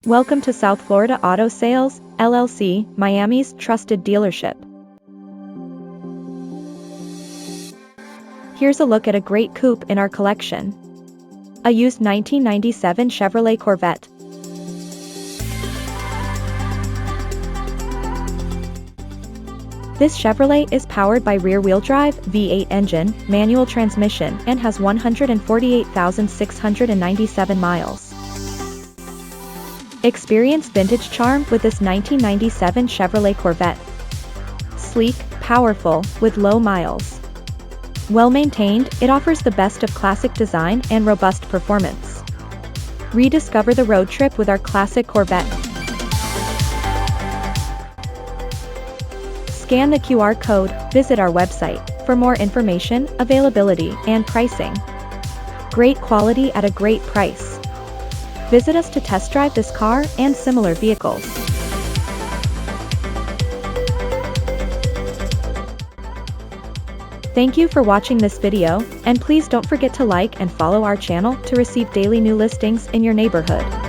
Welcome to South Florida Auto Sales, LLC, Miami's trusted dealership. Here's a look at a great coupe in our collection. A used 1997 Chevrolet Corvette. This Chevrolet is powered by rear-wheel drive, V8 engine, manual transmission, and has 148,697 miles. Experience vintage charm with this 1997 Chevrolet Corvette. Sleek, powerful, with low miles. Well-maintained, it offers the best of classic design and robust performance. Rediscover the road trip with our classic Corvette. Scan the QR code, visit our website for more information, availability, and pricing. Great quality at a great price. Visit us to test drive this car and similar vehicles. Thank you for watching this video, and please don't forget to like and follow our channel to receive daily new listings in your neighborhood.